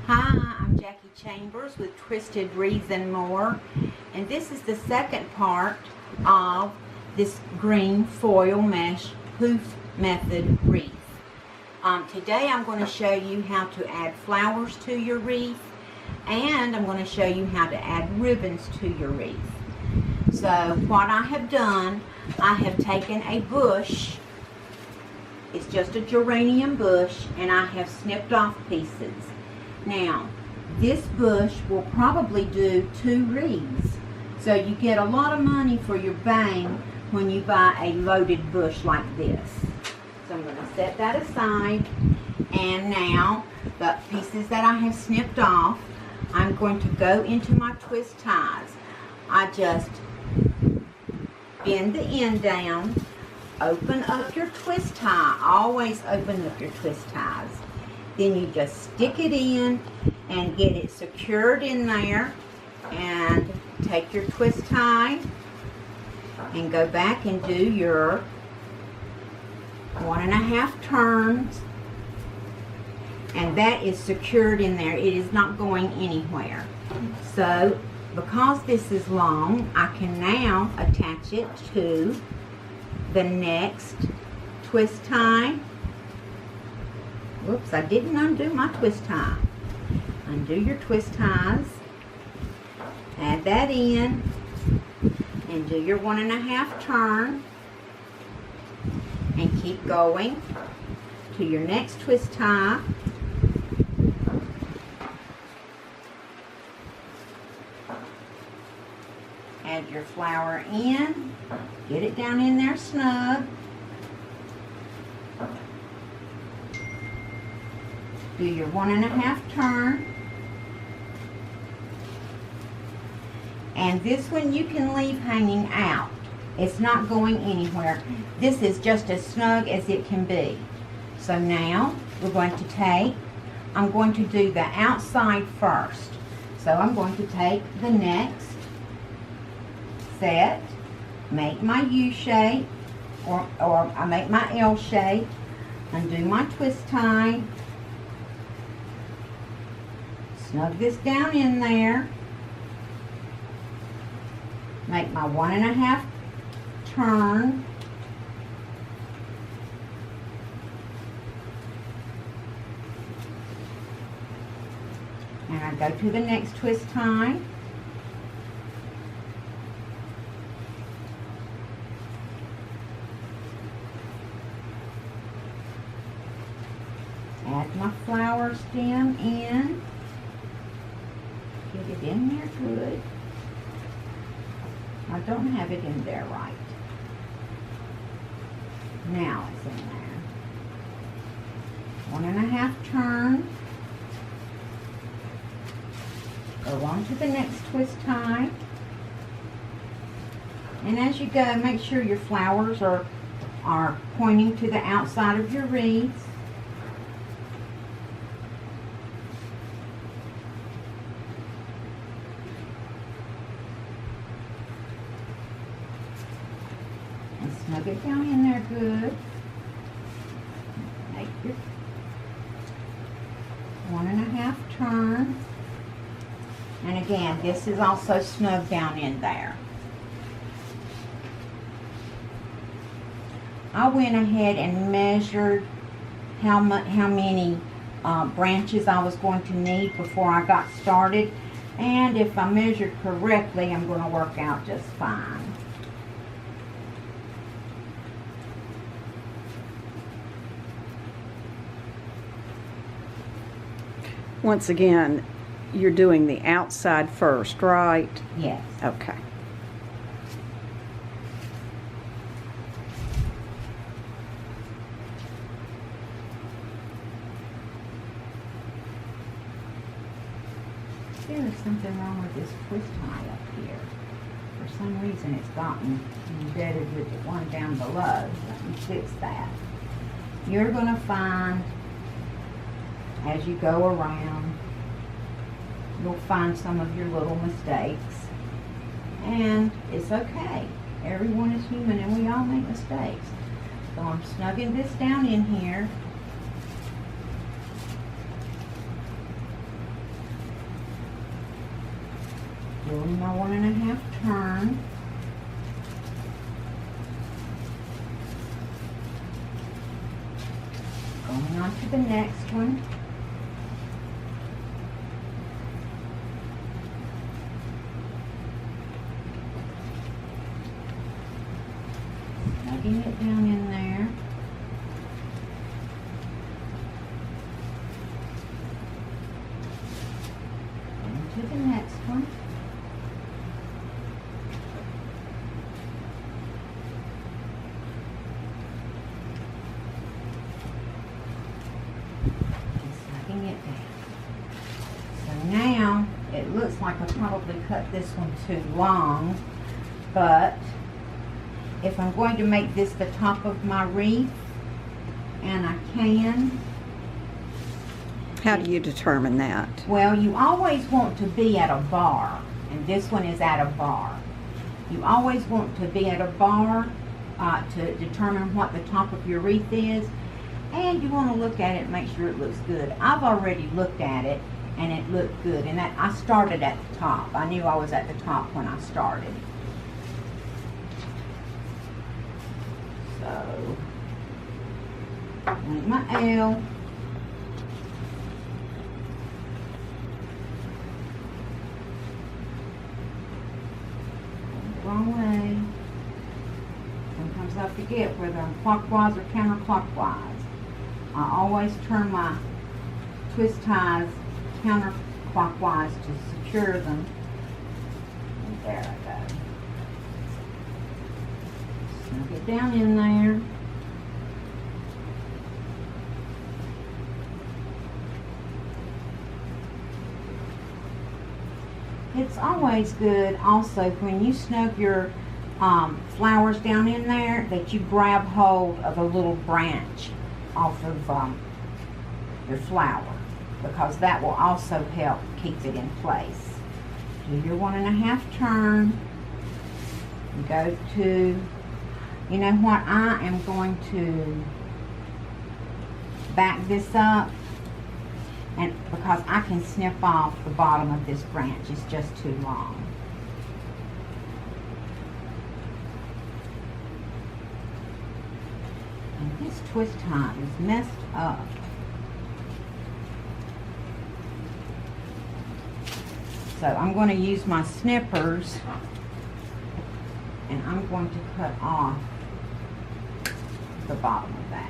Hi, I'm Jackie Chambers with Twisted Wreaths and More, and this is the second part of this green foil mesh Pouf method wreath. Today I'm going to show you how to add flowers to your wreath, and I'm going to show you how to add ribbons to your wreath. So what I have done, I have taken a bush. It's just a geranium bush, and I have snipped off pieces. Now, this bush will probably do 2 wreaths. So you get a lot of money for your bang when you buy a loaded bush like this. So I'm going to set that aside. And now, the pieces that I have snipped off, I'm going to go into my twist ties. I just bend the end down, open up your twist tie. Always open up your twist ties. Then you just stick it in and get it secured in there, and take your twist tie and go back and do your 1.5 turns, and that is secured in there. It is not going anywhere. So because this is long, I can now attach it to the next twist tie. Whoops, I didn't undo my twist tie. Undo your twist ties. Add that in. And do your 1.5 turn. And keep going to your next twist tie. Add your flower in. Get it down in there snug. Do your 1.5 turn. And this one you can leave hanging out. It's not going anywhere. This is just as snug as it can be. So now we're going to take, I'm going to do the outside first. So I'm going to take the next set, make my U shape, or I make my L shape, undo my twist tie, snug this down in there, make my 1.5 turn, and I go to the next twist tie, add my flower stem in. Get it in there good. I don't have it in there right. Now it's in there. 1.5 turn. Go on to the next twist tie. And as you go, make sure your flowers are pointing to the outside of your wreaths. Snug it down in there good. Make your 1.5 turn. And again, this is also snug down in there. I went ahead and measured how many branches I was going to need before I got started. And if I measured correctly, I'm going to work out just fine. Once again, you're doing the outside first, right? Yes. Okay. There is something wrong with this twist tie up here. For some reason it's gotten embedded with the one down below. Let me fix that. You're going to find, as you go around, you'll find some of your little mistakes, and it's okay. Everyone is human and we all make mistakes. So I'm snugging this down in here. Doing my 1.5 turn. Going on to the next one. Snugging it down in there. To the next one. Just snapping it down. So now it looks like I probably cut this one too long, but if I'm going to make this the top of my wreath, and I can. How do you determine that? Well, you always want to be at a bar, and this one is at a bar. You always want to be at a bar to determine what the top of your wreath is, and you want to look at it and make sure it looks good. I've already looked at it, and it looked good, and that I started at the top. I knew I was at the top when I started. So, make my L. Wrong way. Sometimes I forget whether I'm clockwise or counterclockwise. I always turn my twist ties counterclockwise to secure them. And there I go. Snug it down in there. It's always good also when you snug your flowers down in there that you grab hold of a little branch off of your flower, because that will also help keep it in place. Do your 1.5 turn. You go to, you know what, I am going to back this up, and because I can snip off the bottom of this branch, it's just too long. And this twist tie is messed up. So I'm going to use my snippers, and I'm going to cut off the bottom of that.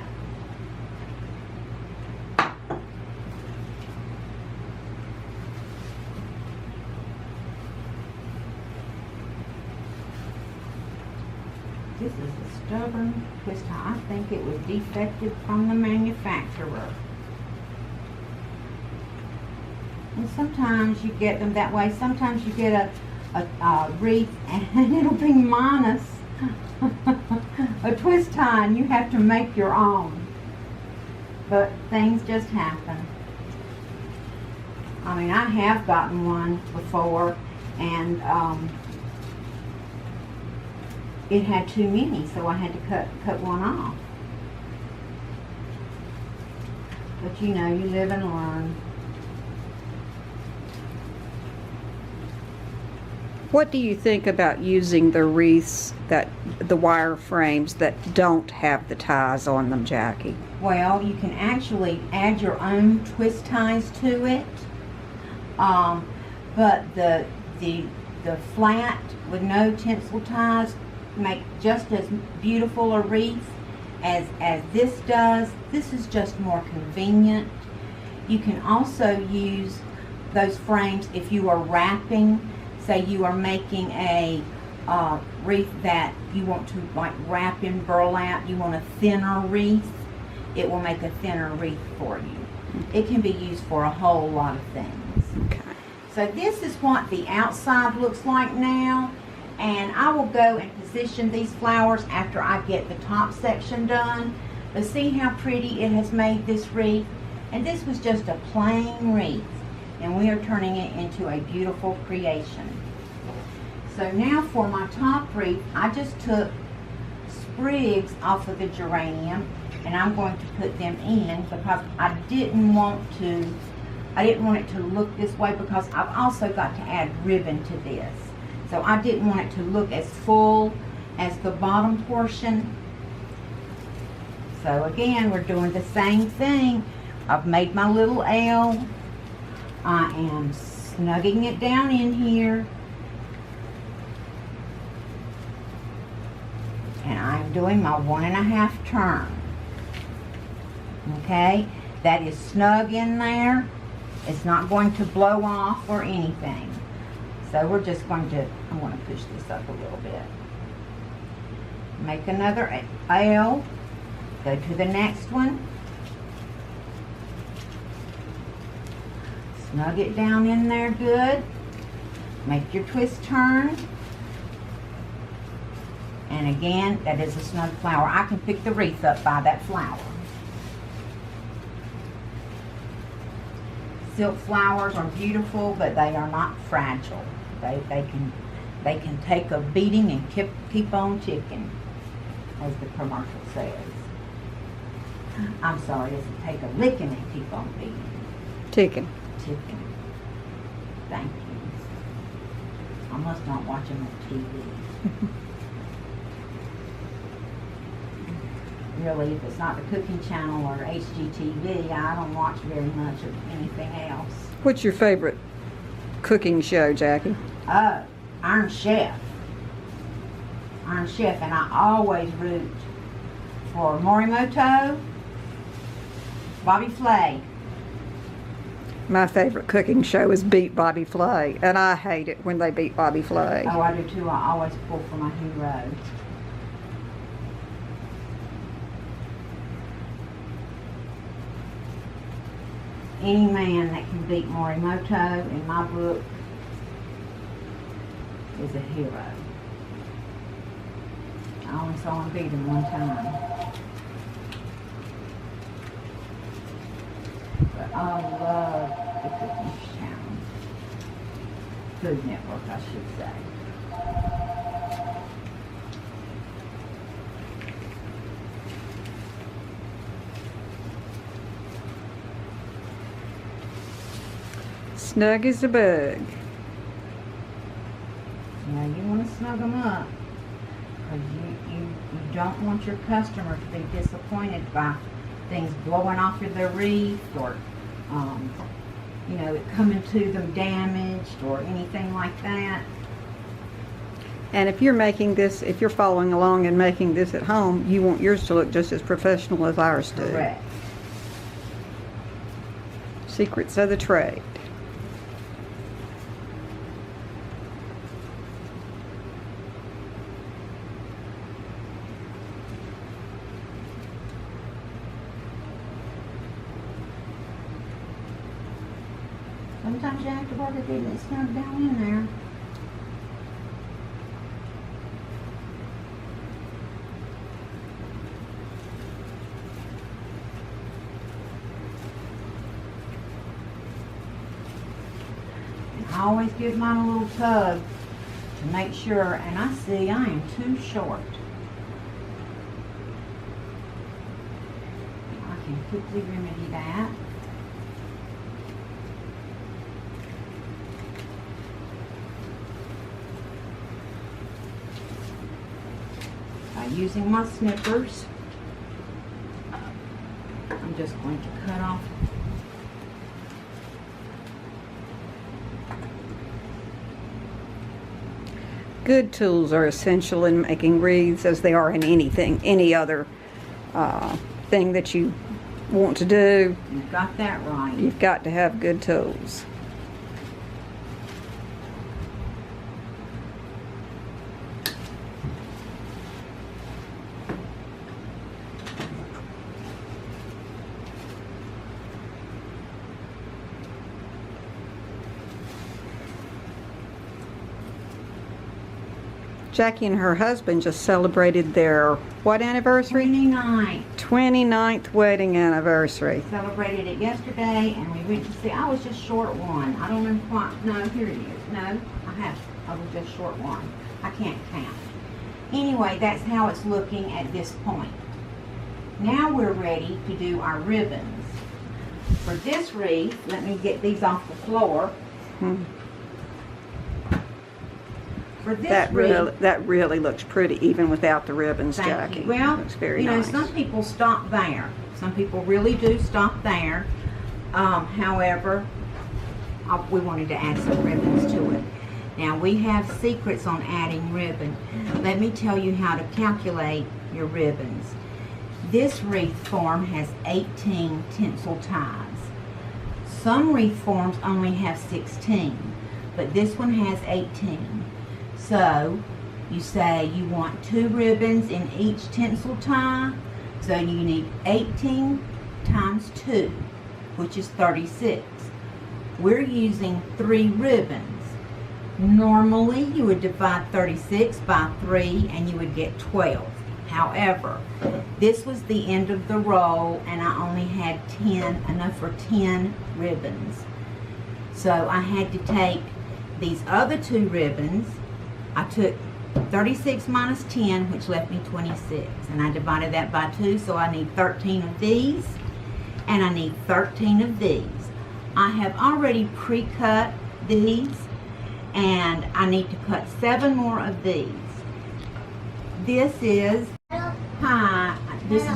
This is a stubborn twist tie. I think it was defective from the manufacturer. And sometimes you get them that way. Sometimes you get a wreath and it'll be minus a twist tie, and you have to make your own. But things just happen. I mean, I have gotten one before, and it had too many, so I had to cut one off. But you know, you live and learn. What do you think about using the wreaths, the wire frames that don't have the ties on them, Jackie? Well, you can actually add your own twist ties to it, but the flat with no tinsel ties make just as beautiful a wreath as this does. This is just more convenient. You can also use those frames if you are wrapping. Say you are making a wreath that you want to like wrap in burlap, you want a thinner wreath, it will make a thinner wreath for you. It can be used for a whole lot of things. Okay. So this is what the outside looks like now, and I will go and position these flowers after I get the top section done. But see how pretty it has made this wreath? And this was just a plain wreath, and we are turning it into a beautiful creation. So now for my top wreath, I just took sprigs off of the geranium, and I'm going to put them in because I didn't want to I didn't want it to look this way because I've also got to add ribbon to this. So I didn't want it to look as full as the bottom portion. So again, we're doing the same thing. I've made my little L. I am snugging it down in here. And I'm doing my 1.5 turn. Okay, that is snug in there. It's not going to blow off or anything. So we're just going to, I'm going to push this up a little bit. Make another L. Go to the next one. Snug it down in there good. Make your twist turn. And again, that is a snug flower. I can pick the wreath up by that flower. Silk flowers are beautiful, but they are not fragile. They can take a beating and keep on ticking, as the commercial says. I'm sorry, it doesn't take a licking and keep on beating. Ticking. Ticking. Thank you. I must not watch them on TV. Really, if it's not the Cooking Channel or HGTV, I don't watch very much of anything else. What's your favorite cooking show, Jackie? Oh, Iron Chef. Iron Chef, and I always root for Morimoto, Bobby Flay. My favorite cooking show is Beat Bobby Flay, and I hate it when they beat Bobby Flay. Oh, I do too. I always pull for my hero. Any man that can beat Morimoto, in my book, is a hero. I only saw him beat him one time. But I love the Cooking Channel. Food Network, I should say. Snug as a bug. Yeah, you want to snug them up. Because you don't want your customer to be disappointed by things blowing off of their wreath or, you know, it coming to them damaged or anything like that. And if you're making this, if you're following along and making this at home, you want yours to look just as professional as ours do. Correct. Secrets of the trade. Sometimes you have to work at getting it snug down in there. And I always give mine a little tug to make sure, and I see I am too short. I can quickly remedy that. Using my snippers, I'm just going to cut off Good tools are essential in making wreaths, as they are in anything, any other thing that you want to do. You've got that right. You've got to have good tools. Jackie and her husband just celebrated their what anniversary? 29. 29th wedding anniversary. Celebrated it yesterday, and we went to see. I was just short one. I don't know quite. No, here it is. No, I was just short one. I can't count. Anyway, that's how it's looking at this point. Now we're ready to do our ribbons. For this wreath, let me get these off the floor. For this wreath, That really looks pretty, even without the ribbons, thank Jackie. you. Well, Looks very you know, nice. some people stop there. Some people really do stop there. However, we wanted to add some ribbons to it. Now, we have secrets on adding ribbon. Let me tell you how to calculate your ribbons. This wreath form has 18 tinsel ties. Some wreath forms only have 16, but this one has 18. So, you say you want 2 ribbons in each tinsel tie, so you need 18 times 2, which is 36. We're using 3 ribbons. Normally, you would divide 36 by 3 and you would get 12. However, this was the end of the roll and I only had enough for 10 ribbons. So I had to take these other 2 ribbons. I took 36 minus 10, which left me 26. And I divided that by 2, so I need 13 of these and I need 13 of these. I have already pre-cut these and I need to cut 7 more of these. This is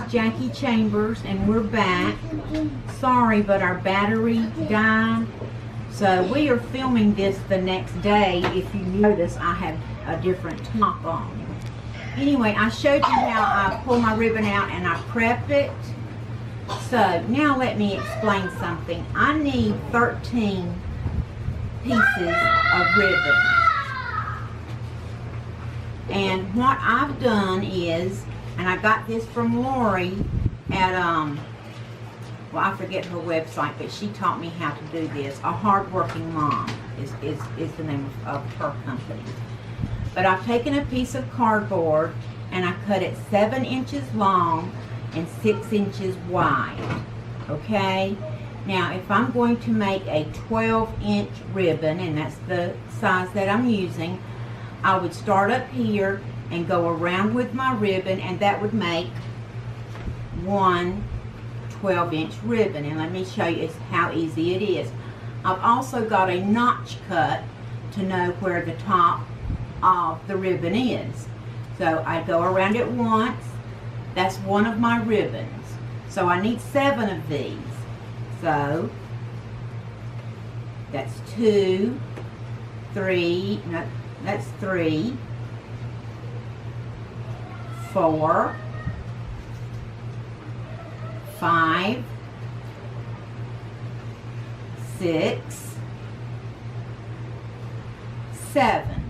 Jackie Chambers and we're back. Sorry, but our battery died. So we are filming this the next day. If you notice, I have a different top on. Anyway, I showed you how I pull my ribbon out and I prep it. So now let me explain something. I need 13 pieces of ribbon. And what I've done is, and I got this from Lori at, well, I forget her website, but she taught me how to do this. A Hardworking Mom is the name of her company. But I've taken a piece of cardboard and I cut it 7 inches long and 6 inches wide. Okay? Now, if I'm going to make a 12-inch ribbon, and that's the size that I'm using, I would start up here and go around with my ribbon, and that would make one 12-inch ribbon. And let me show you how easy it is. I've also got a notch cut to know where the top of the ribbon is. So I go around it once. That's one of my ribbons. So I need 7 of these. So that's 2, 3, no, that's 3, 4, 5, 6, 7.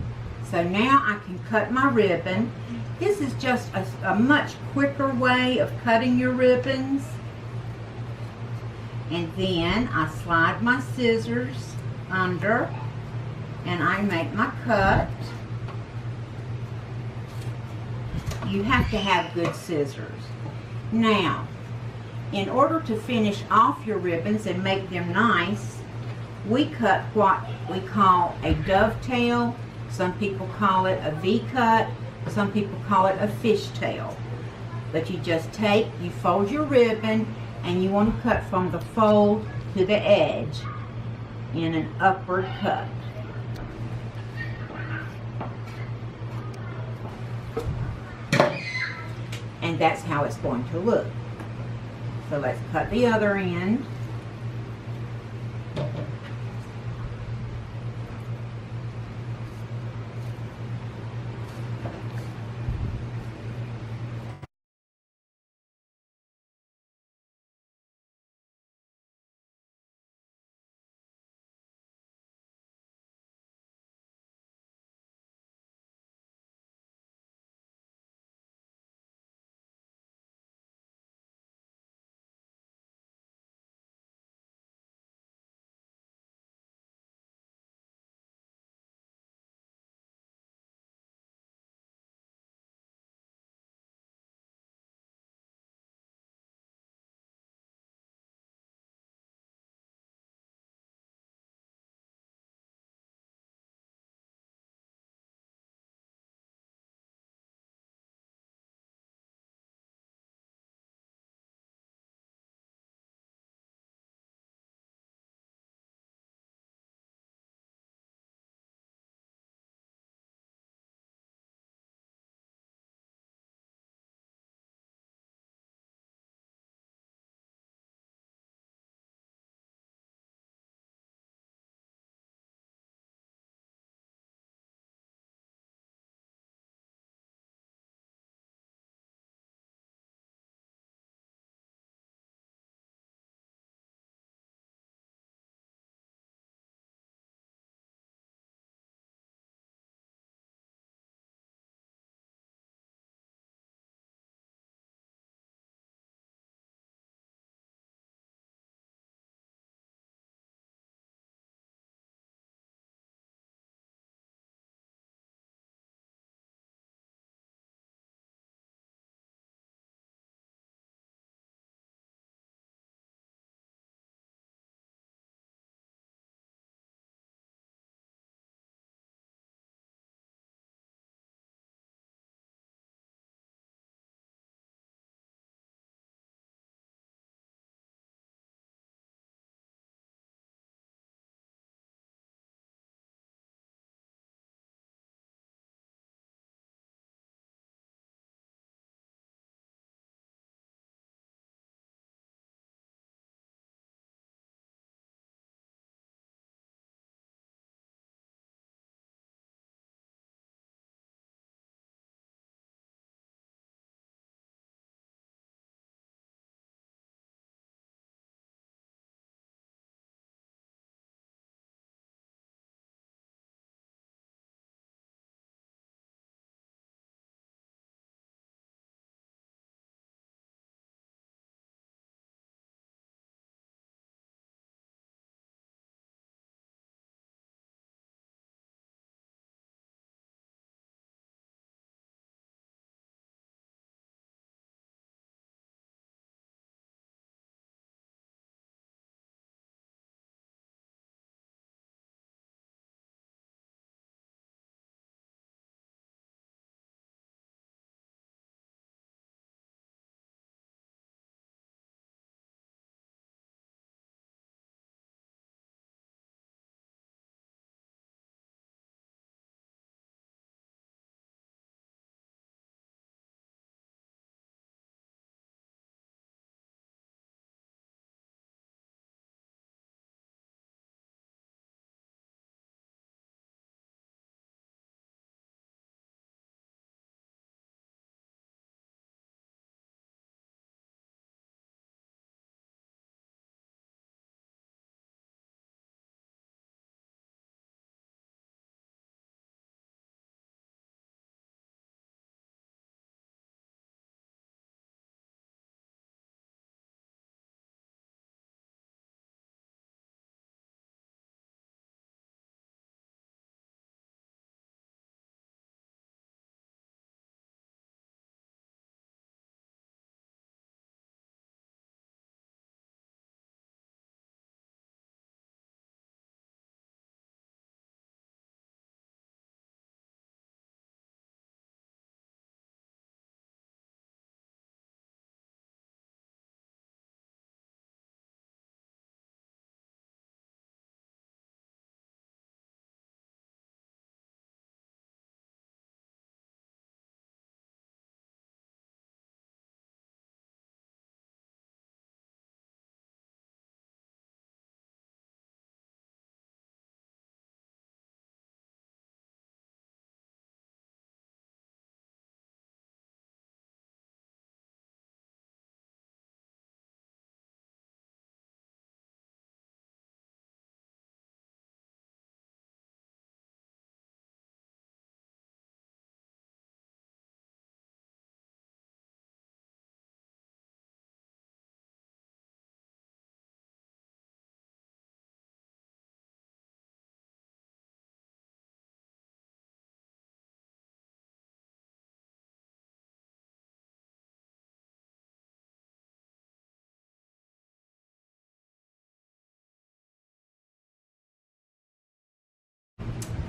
So now I can cut my ribbon. This is just a much quicker way of cutting your ribbons. And then I slide my scissors under and I make my cut. You have to have good scissors. Now, in order to finish off your ribbons and make them nice, we cut what we call a dovetail. Some people call it a V-cut. Some people call it a fishtail. But you just you fold your ribbon and you want to cut from the fold to the edge in an upward cut. And that's how it's going to look. So let's cut the other end.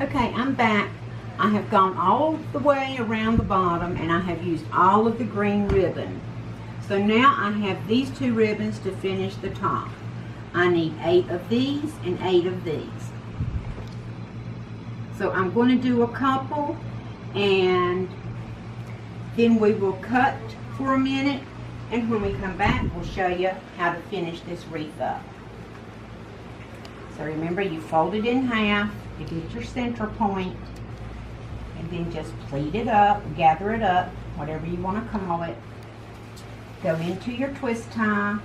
Okay, I'm back. I have gone all the way around the bottom and I have used all of the green ribbon. So now I have these 2 ribbons to finish the top. I need 8 of these and 8 of these. So I'm going to do a couple and then we will cut for a minute, and when we come back we'll show you how to finish this wreath up. So remember, you fold it in half to get your center point, and then just pleat it up, gather it up, whatever you want to call it. Go into your twist tie,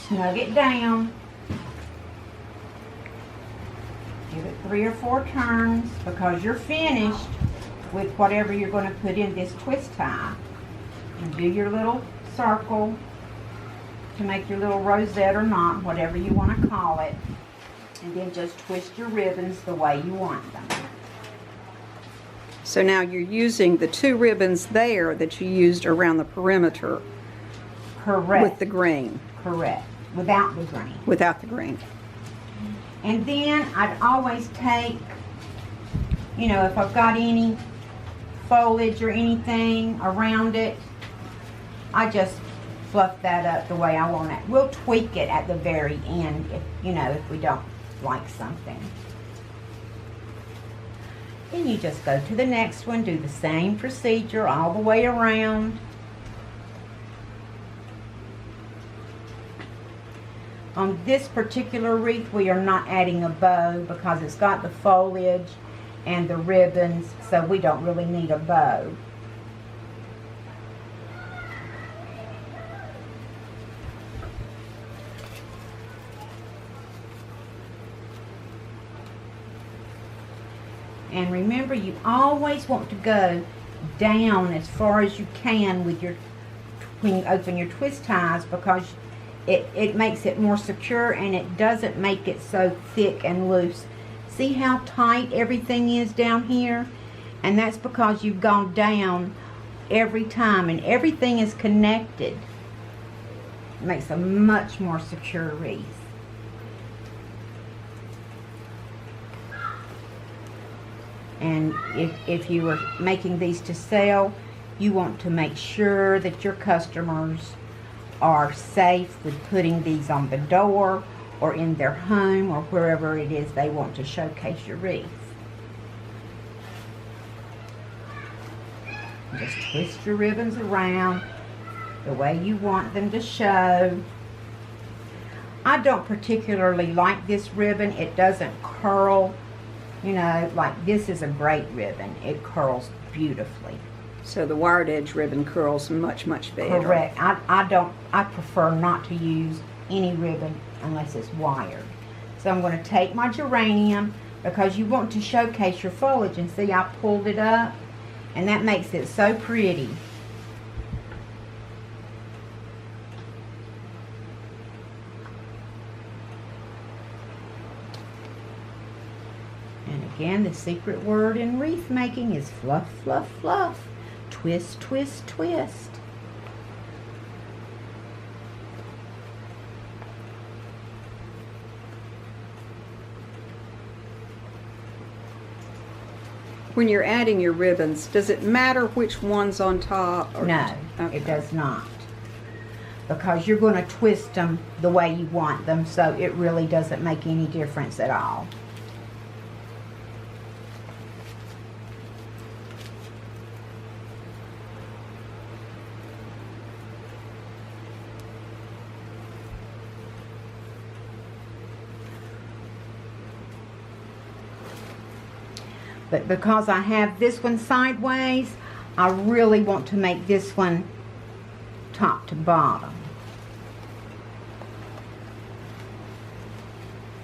snug it down, give it 3 or 4 turns because you're finished with whatever you're going to put in this twist tie. And do your little circle to make your little rosette or knot, whatever you want to call it, and then just twist your ribbons the way you want them. So now you're using the 2 ribbons there that you used around the perimeter. Correct. With the green. Correct. Without the green. Without the green. And then I'd always take, you know, if I've got any foliage or anything around it, I just fluff that up the way I want it. We'll tweak it at the very end if, you know, if we don't like something. Then you just go to the next one, do the same procedure all the way around. On this particular wreath, we are not adding a bow because it's got the foliage and the ribbons, so we don't really need a bow. And remember, you always want to go down as far as you can with your, when you open your twist ties, because it makes it more secure and it doesn't make it so thick and loose. See how tight everything is down here? And that's because you've gone down every time and everything is connected. It makes a much more secure wreath. And if you are making these to sell, you want to make sure that your customers are safe with putting these on the door or in their home or wherever it is they want to showcase your wreath. Just twist your ribbons around the way you want them to show. I don't particularly like this ribbon. It doesn't curl. You know, like this is a great ribbon. It curls beautifully. So the wired edge ribbon curls much better. Correct. I prefer not to use any ribbon unless it's wired. So I'm going to take my geranium, because you want to showcase your foliage, and see, I pulled it up and that makes it so pretty. And again, the secret word in wreath making is fluff, fluff, fluff. Twist, twist, twist. When you're adding your ribbons, does it matter which one's on top? Or No, okay. It does not. Because you're going to twist them the way you want them, so it really doesn't make any difference at all. But because I have this one sideways, I really want to make this one top to bottom.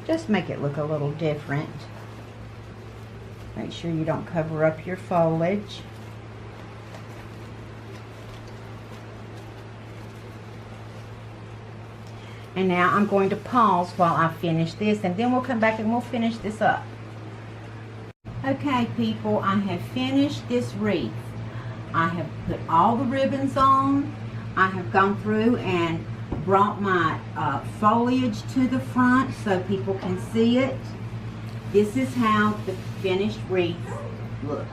Just make it look a little different. Make sure you don't cover up your foliage. And now I'm going to pause while I finish this, and then we'll come back and we'll finish this up. Okay, people, I have finished this wreath. I have put all the ribbons on. I have gone through and brought my foliage to the front so people can see it. This is how the finished wreath looks.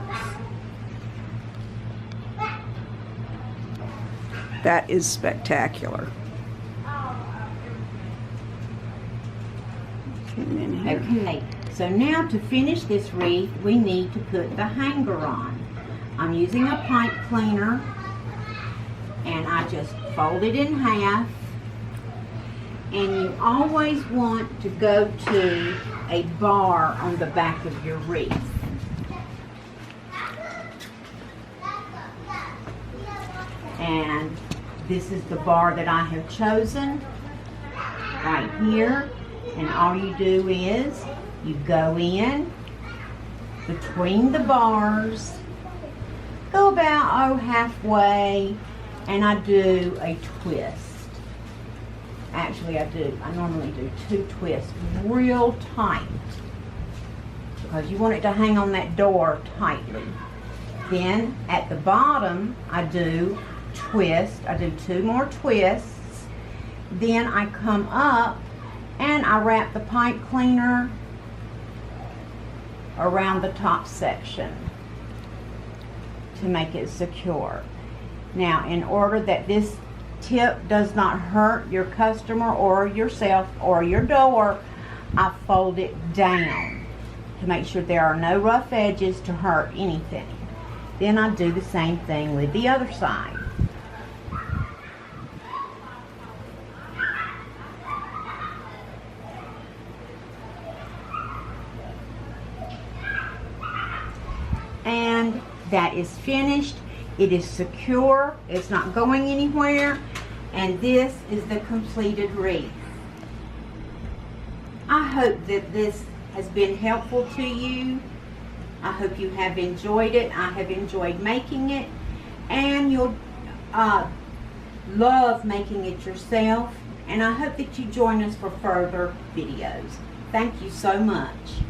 That is spectacular. Okay, so now to finish this wreath, we need to put the hanger on. I'm using a pipe cleaner, and I just fold it in half. And you always want to go to a bar on the back of your wreath. And this is the bar that I have chosen right here. And all you do is you go in between the bars, go about halfway, and I do a twist. Actually, I normally do 2 twists real tight because you want it to hang on that door tightly. Then at the bottom, I do 2 more twists. Then I come up and I wrap the pipe cleaner around the top section to make it secure. Now, in order that this tip does not hurt your customer or yourself or your door, I fold it down to make sure there are no rough edges to hurt anything. Then I do the same thing with the other side. And that is finished. It is secure. It's not going anywhere. And this is the completed wreath. I hope that this has been helpful to you. I hope you have enjoyed it. I have enjoyed making it. And you'll love making it yourself. And I hope that you join us for further videos. Thank you so much.